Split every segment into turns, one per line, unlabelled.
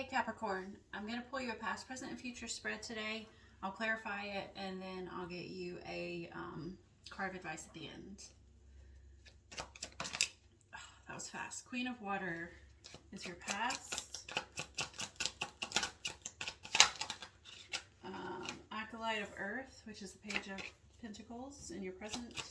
Hey Capricorn, I'm going to pull you a past, present, and future spread today. I'll clarify it and then I'll get you a card of advice at the end. Oh, that was fast. Queen of Water is your past. Acolyte of Earth, which is the Page of Pentacles, in your present.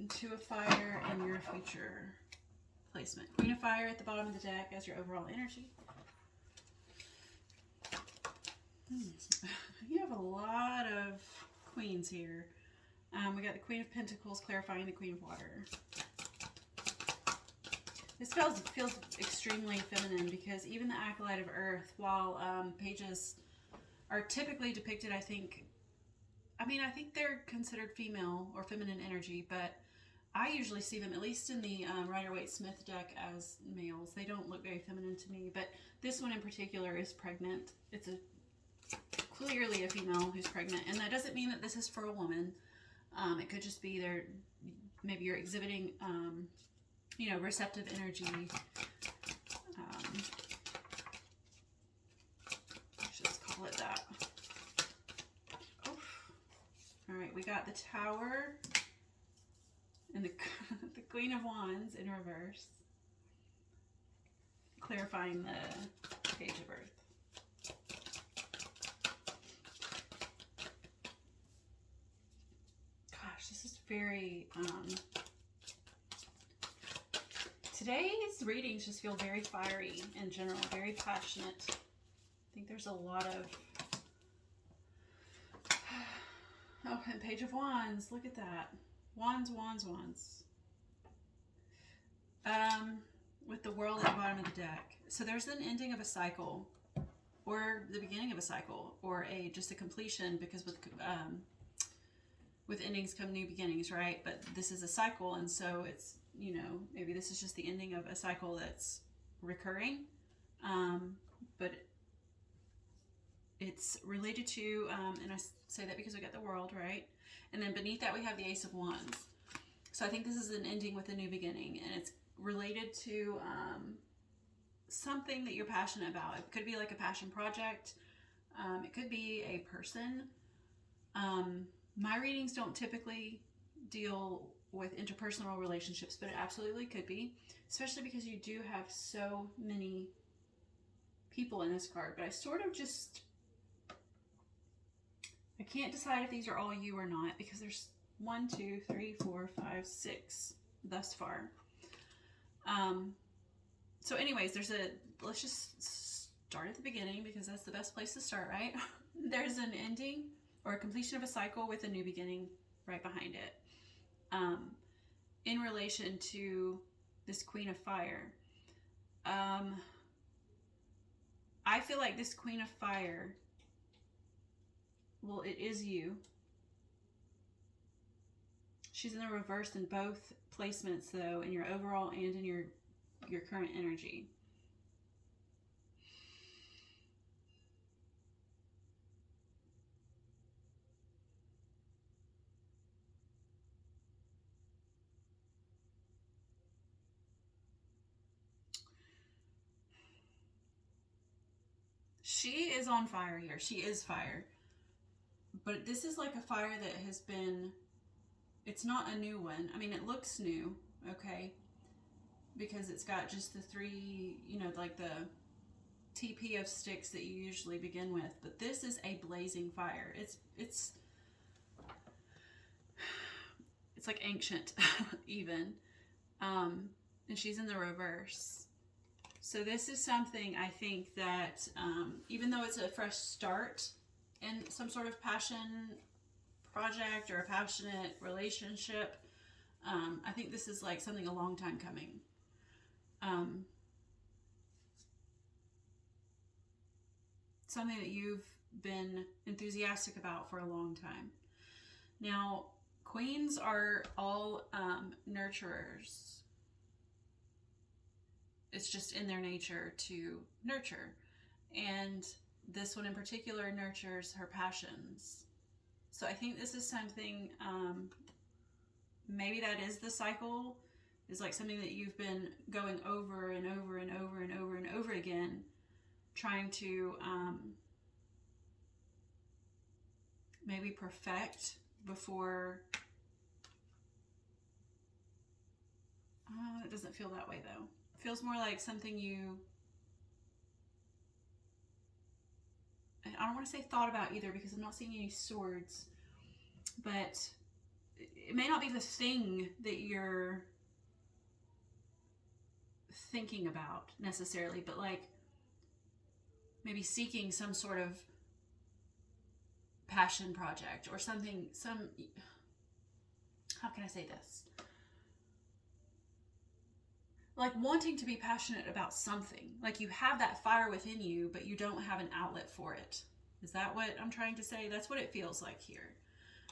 Two of Fire in your future placement. Queen of Fire at the bottom of the deck as your overall energy. You have a lot of queens here. We got the Queen of Pentacles clarifying the Queen of Water. This feels extremely feminine because even the Acolyte of Earth, while pages are typically depicted, I think they're considered female or feminine energy, but I usually see them, at least in the Rider-Waite-Smith deck, as males. They don't look very feminine to me, but this one in particular is pregnant. It's clearly a female who's pregnant, and that doesn't mean that this is for a woman. It could just be maybe you're exhibiting, receptive energy. Let's just call it that. Oof. All right, we got the Tower and the Queen of Wands in reverse, clarifying the Page of Earth. Gosh, this is very, today's readings just feel very fiery in general, very passionate. I think there's a lot of, oh, and Page of Wands, look at that. Wands, wands, wands. With the World at the bottom of the deck. So there's an ending of a cycle, or the beginning of a cycle, or just a completion, because with endings come new beginnings, right? But this is a cycle, and so it's, maybe this is just the ending of a cycle that's recurring. But it's related to, and I say that because we got the World, right? And then beneath that we have the Ace of Wands. So I think this is an ending with a new beginning, and it's related to something that you're passionate about. It could be like a passion project. It could be a person. My readings don't typically deal with interpersonal relationships, but it absolutely could be, especially because you do have so many people in this card. But I can't decide if these are all you or not, because there's 1, 2, 3, 4, 5, 6 thus far. So anyways, let's just start at the beginning, because that's the best place to start, right? There's an ending or a completion of a cycle with a new beginning right behind it. In relation to this Queen of Fire, I feel like this Queen of Fire, well, it is you. She's in the reverse in both placements, though, in your overall and in your current energy. She is on fire here. She is fire. But this is like a fire that has been, it's not a new one. I mean, it looks new, okay? Because it's got just the 3, like the TP of sticks that you usually begin with. But this is a blazing fire. It's like ancient, even. And she's in the reverse. So this is something I think that, even though it's a fresh start in some sort of passion project or a passionate relationship, I think this is like something a long time coming. Something that you've been enthusiastic about for a long time. Now, queens are all nurturers. It's just in their nature to nurture. And this one in particular nurtures her passions. So I think this is something, maybe that is the cycle, is like something that you've been going over and over and over and over and over again, trying to maybe perfect before. It doesn't feel that way though. It feels more like something you, I don't want to say thought about either, because I'm not seeing any swords, but it may not be the thing that you're thinking about necessarily, but like maybe seeking some sort of passion project or something, how can I say this? Like wanting to be passionate about something. Like you have that fire within you, but you don't have an outlet for it. Is that what I'm trying to say? That's what it feels like here.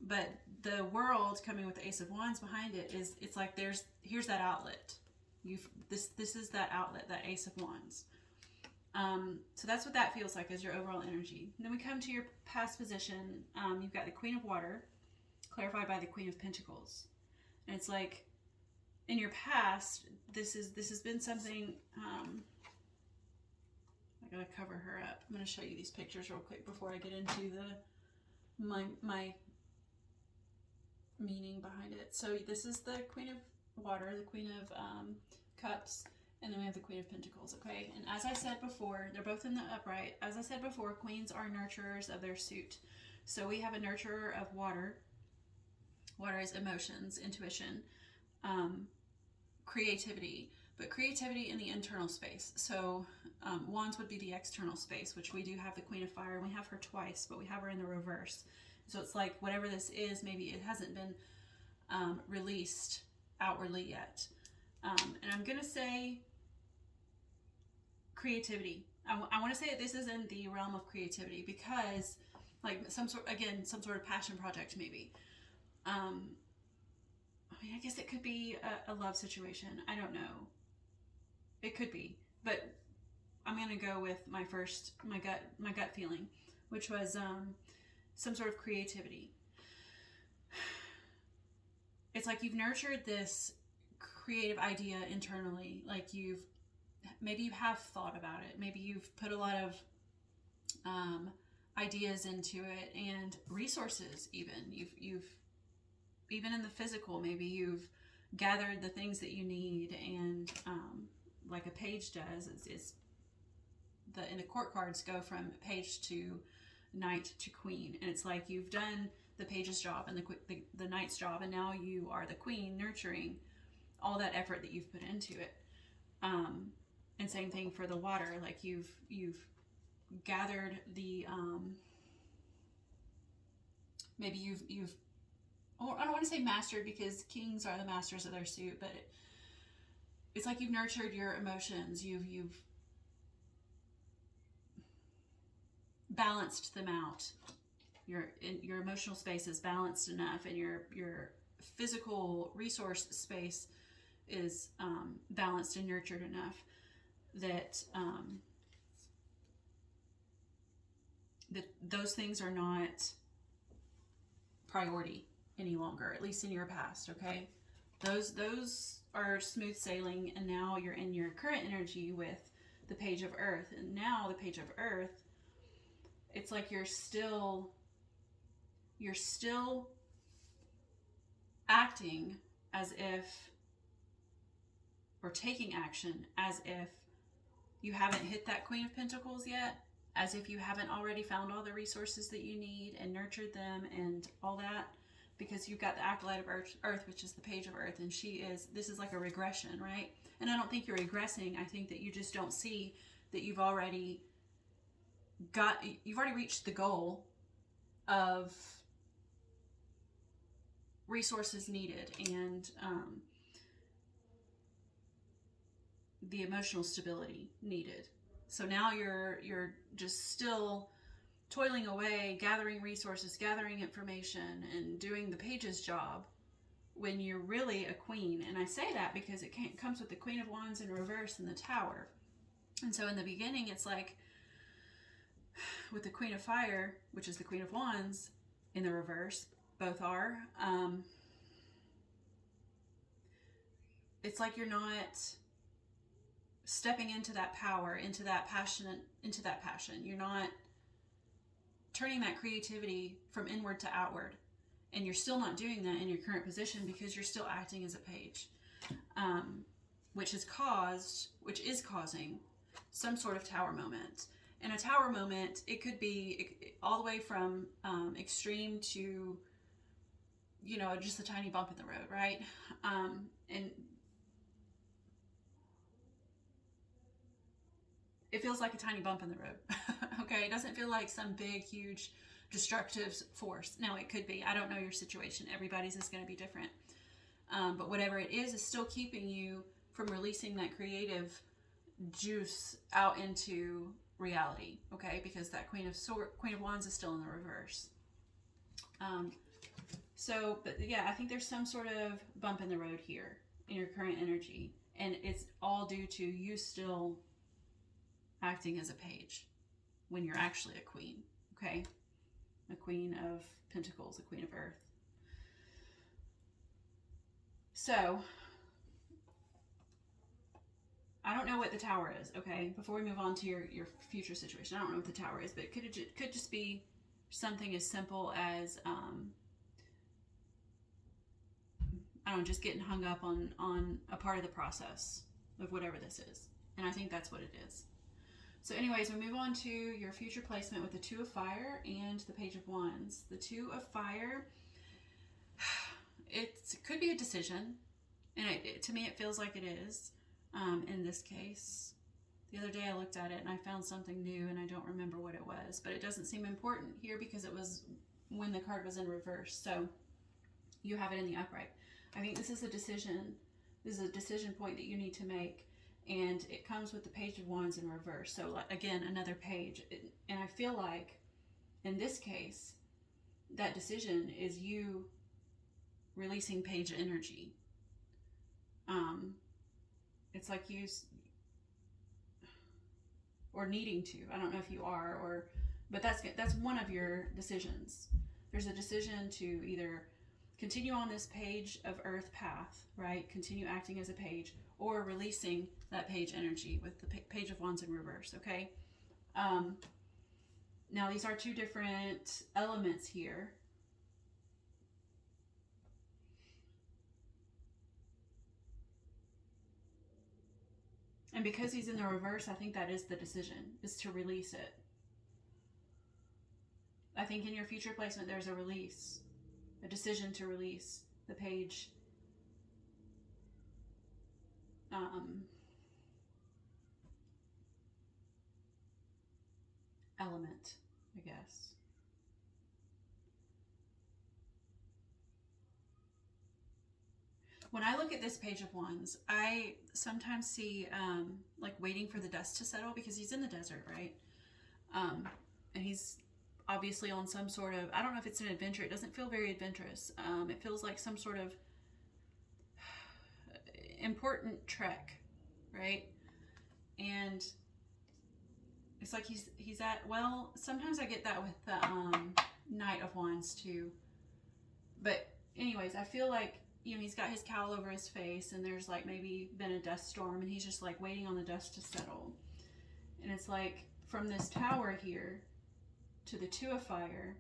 But the world coming with the Ace of Wands behind it is, it's like here's that outlet. This is that outlet, that Ace of Wands. So that's what that feels like as your overall energy. And then we come to your past position. You've got the Queen of Water, clarified by the Queen of Pentacles. And it's like, in your past, this has been something, I gotta cover her up. I'm gonna show you these pictures real quick before I get into my meaning behind it. So this is the Queen of Water, the Queen of Cups, and then we have the Queen of Pentacles, okay? And as I said before, they're both in the upright. As I said before, queens are nurturers of their suit. So we have a nurturer of water. Water is emotions, intuition, creativity, but creativity in the internal space. So wands would be the external space, which we do have the Queen of Fire, and we have her twice, but we have her in the reverse. So it's like whatever this is, maybe it hasn't been released outwardly yet. And I'm gonna say creativity. I want to say that this is in the realm of creativity, because like some sort of passion project maybe. I mean, I guess it could be a love situation. I don't know. It could be, but I'm gonna go with my gut feeling, which was some sort of creativity. It's like you've nurtured this creative idea internally. Like maybe you have thought about it. Maybe you've put a lot of ideas into it, and resources even. You've even in the physical, maybe you've gathered the things that you need, and like a page does, and the court cards go from page to knight to queen, and it's like you've done the page's job and the knight's job, and now you are the queen, nurturing all that effort that you've put into it. And same thing for the water, like you've gathered the maybe you've or I don't want to say mastered, because kings are the masters of their suit, but it's like you've nurtured your emotions. You've balanced them out. Your emotional space is balanced enough, and your physical resource space is balanced and nurtured enough that that those things are not priority any longer, at least in your past, okay? Those are smooth sailing, and now you're in your current energy with the Page of Earth. And now the Page of Earth, it's like you're still acting as if, or taking action as if you haven't hit that Queen of Pentacles yet, as if you haven't already found all the resources that you need and nurtured them and all that, because you've got the Acolyte of Earth, which is the Page of Earth, and this is like a regression, right? And I don't think you're regressing. I think that you just don't see that you've already reached the goal of resources needed, and the emotional stability needed. So now you're just still toiling away, gathering resources, gathering information, and doing the page's job, when you're really a queen. And I say that because it comes with the Queen of Wands in reverse and the Tower. And so in the beginning, it's like with the Queen of Fire, which is the Queen of Wands, in the reverse, both are, it's like you're not stepping into that power, into that passion. You're not turning that creativity from inward to outward. And you're still not doing that in your current position because you're still acting as a page, which is causing some sort of tower moment. And a tower moment, it could be all the way from extreme to, you know, just a tiny bump in the road, right? And it feels like a tiny bump in the road. Okay, it doesn't feel like some big, huge, destructive force. Now, it could be. I don't know your situation. Everybody's is going to be different. But whatever it is still keeping you from releasing that creative juice out into reality. Okay, because that Queen of Wands is still in the reverse. But yeah, I think there's some sort of bump in the road here in your current energy, and it's all due to you still acting as a page when you're actually a queen. Okay, a Queen of Pentacles, a Queen of Earth. So I don't know what the Tower is, okay? Before we move on to your future situation, I don't know what the Tower is, but it could just be something as simple as, I don't know, just getting hung up on a part of the process of whatever this is. And I think that's what it is. So anyways, we move on to your future placement with the Two of Fire and the Page of Wands. The Two of Fire, it could be a decision, and to me it feels like it is. In this case, the other day I looked at it and I found something new and I don't remember what it was, but it doesn't seem important here because it was when the card was in reverse. So you have it in the upright. I think this is a decision. This is a decision point that you need to make, and it comes with the Page of Wands in reverse. So again, another page. And I feel like in this case, that decision is you releasing page energy. It's like you, or needing to. I don't know if you are, but that's one of your decisions. There's a decision to either continue on this Page of Earth path, right? Continue acting as a page, or releasing that page energy with the Page of Wands in reverse, okay? Now, these are two different elements here. And because he's in the reverse, I think that is the decision, is to release it. I think in your future placement, there's a release, a decision to release the page element, I guess. When I look at this Page of Wands, I sometimes see like waiting for the dust to settle, because he's in the desert, right? And he's obviously on some sort of, I don't know if it's an adventure. It doesn't feel very adventurous. It feels like some sort of important trek, right? And it's like he's at, well, sometimes I get that with the Knight of Wands too. But anyways, I feel like, you know, he's got his cowl over his face, and there's like maybe been a dust storm, and he's just like waiting on the dust to settle. And it's like from this Tower here to the Two of Fire,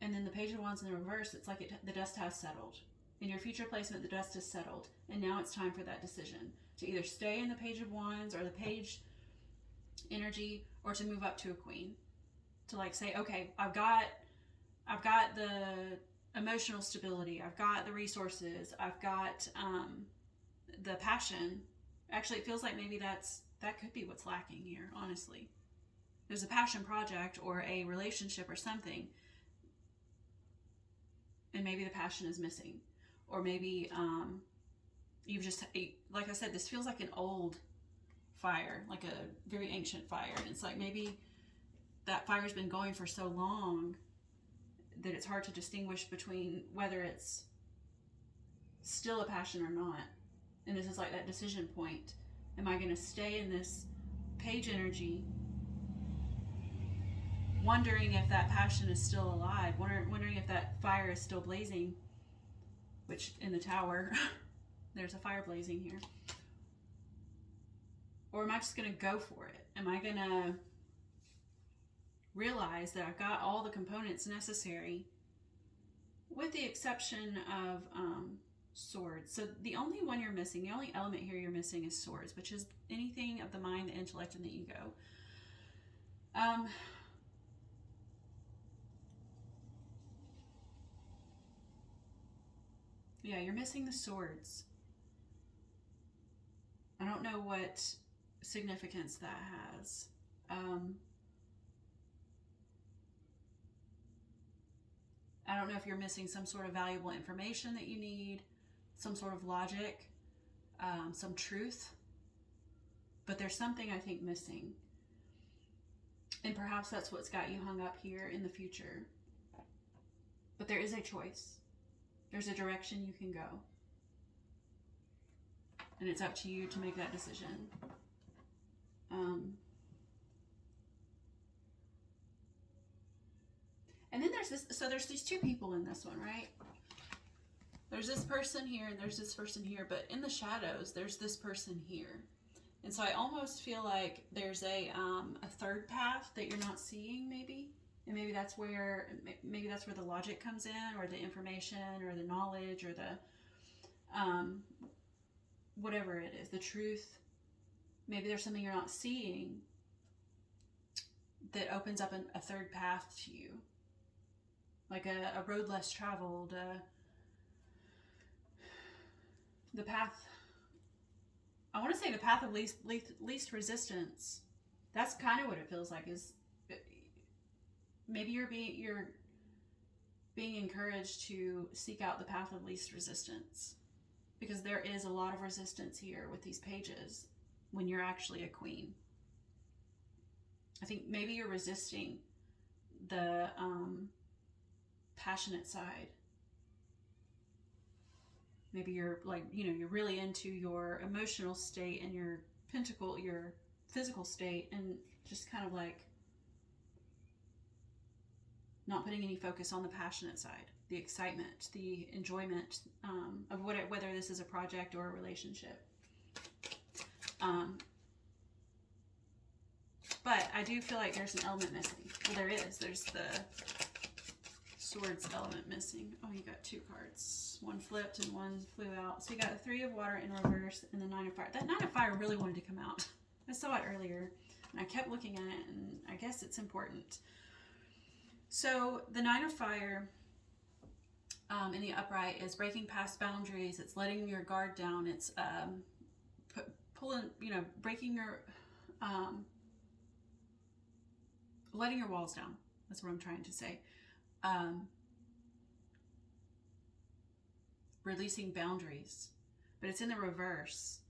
and then the Page of Wands in the reverse, it's like the dust has settled. In your future placement, the dust has settled, and now it's time for that decision to either stay in the Page of Wands or the page energy, or to move up to a Queen. To like say, okay, I've got the emotional stability, I've got the resources, I've got the passion. Actually, it feels like maybe that could be what's lacking here, honestly. There's a passion project or a relationship or something, and maybe the passion is missing. Or maybe you've just, like I said, this feels like an old fire, like a very ancient fire. And it's like maybe that fire's been going for so long that it's hard to distinguish between whether it's still a passion or not. And this is like that decision point. Am I going to stay in this page energy, wondering if that passion is still alive, wondering if that fire is still blazing, which in the tower, there's a fire blazing here. Or am I just going to go for it? Am I going to realize that I've got all the components necessary, with the exception of swords? So the only one you're missing, the only element here you're missing is swords, which is anything of the mind, the intellect, and the ego. Yeah, you're missing the swords. I don't know what significance that has. I don't know if you're missing some sort of valuable information that you need, some sort of logic, some truth, but there's something I think missing. And perhaps that's what's got you hung up here in the future. But there is a choice. There's a direction you can go. And it's up to you to make that decision. And then there's this, so there's these two people in this one, right? There's this person here and there's this person here, but in the shadows, there's this person here. And so I almost feel like there's a third path that you're not seeing, maybe. And maybe that's where the logic comes in, or the information, or the knowledge, or the whatever it is, the truth. Maybe there's something you're not seeing that opens up a third path to you, like a road less traveled, the path. I want to say the path of least resistance. That's kind of what it feels like. Is maybe you're being encouraged to seek out the path of least resistance, because there is a lot of resistance here with these pages when you're actually a queen. I think maybe you're resisting the passionate side. Maybe you're like, you're really into your emotional state and your pentacle, your physical state, and just kind of like not putting any focus on the passionate side, the excitement, the enjoyment of whether this is a project or a relationship. But I do feel like there's an element missing. Well, there is. There's the swords element missing. Oh, you got two cards. One flipped and one flew out. So you got the 3 of water in reverse and the 9 of fire. That 9 of fire really wanted to come out. I saw it earlier and I kept looking at it, and I guess it's important. So the 9 of fire in the upright is breaking past boundaries. It's letting your guard down. It's pulling, breaking your, letting your walls down. That's what I'm trying to say. Releasing boundaries, but it's in the reverse.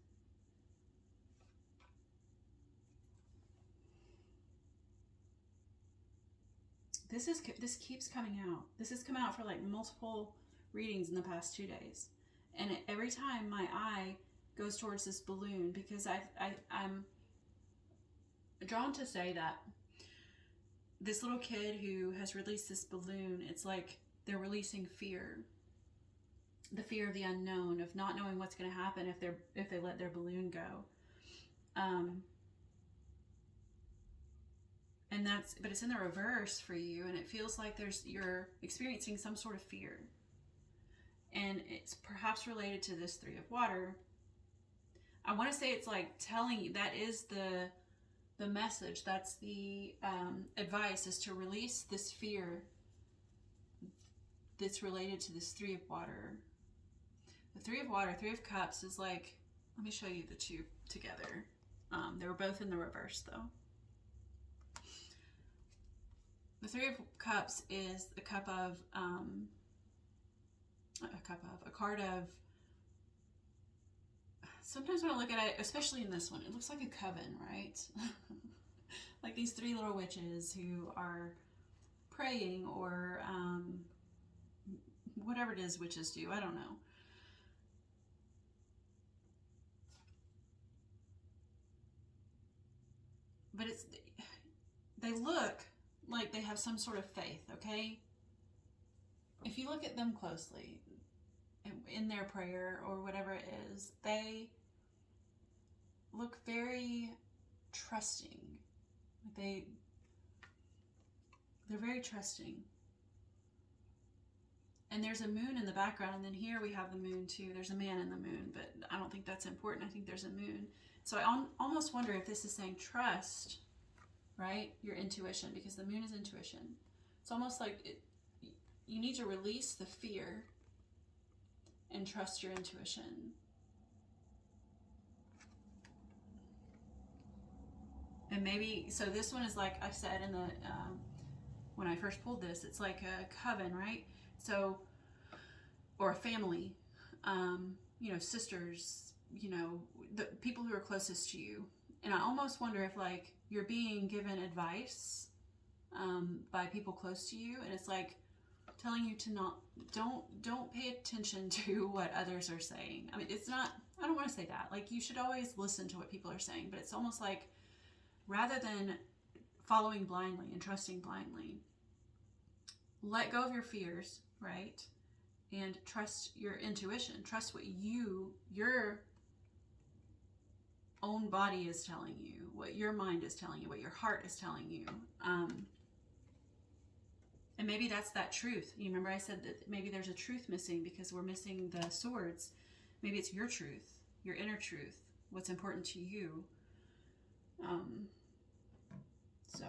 This keeps coming out. This has come out for like multiple readings in the past 2 days, and every time my eye goes towards this balloon, because I'm drawn to say that this little kid who has released this balloon, it's like they're releasing fear. The fear of the unknown, of not knowing what's going to happen if they let their balloon go. But it's in the reverse for you, and it feels like you're experiencing some sort of fear. And it's perhaps related to this 3 of water. I want to say it's like telling you, that is the message, that's the advice, is to release this fear that's related to this 3 of water. The 3 of water, 3 of cups is like, let me show you the two together. They were both in the reverse though. The 3 of cups is a card of, sometimes when I look at it, especially in this one, it looks like a coven, right? Like these 3 little witches who are praying, or whatever it is witches do, I don't know. but they look like they have some sort of faith, okay? If you look at them closely in their prayer or whatever it is, they look very trusting. They're very trusting. And there's a moon in the background, and then here we have the moon too. There's a man in the moon, but I don't think that's important. I think there's a moon. So I almost wonder if this is saying trust, right? Your intuition, because the moon is intuition. It's almost like you need to release the fear and trust your intuition. And maybe, so this one is like I said in the, when I first pulled this, it's like a coven, right? So, or a family, you know, sisters, you know, the people who are closest to you. And I almost wonder if like you're being given advice by people close to you, and it's like telling you to don't pay attention to what others are saying. I mean, it's not, I don't want to say that. Like, you should always listen to what people are saying, but it's almost like rather than following blindly and trusting blindly, let go of your fears, right? And trust your intuition. Trust what your own body is telling you, what your mind is telling you, what your heart is telling you. And maybe that's that truth. You remember I said that maybe there's a truth missing because we're missing the swords. Maybe it's your truth, your inner truth, what's important to you. So,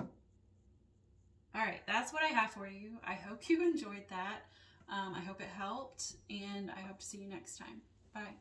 all right, that's what I have for you. I hope you enjoyed that. I hope it helped, and I hope to see you next time. Bye.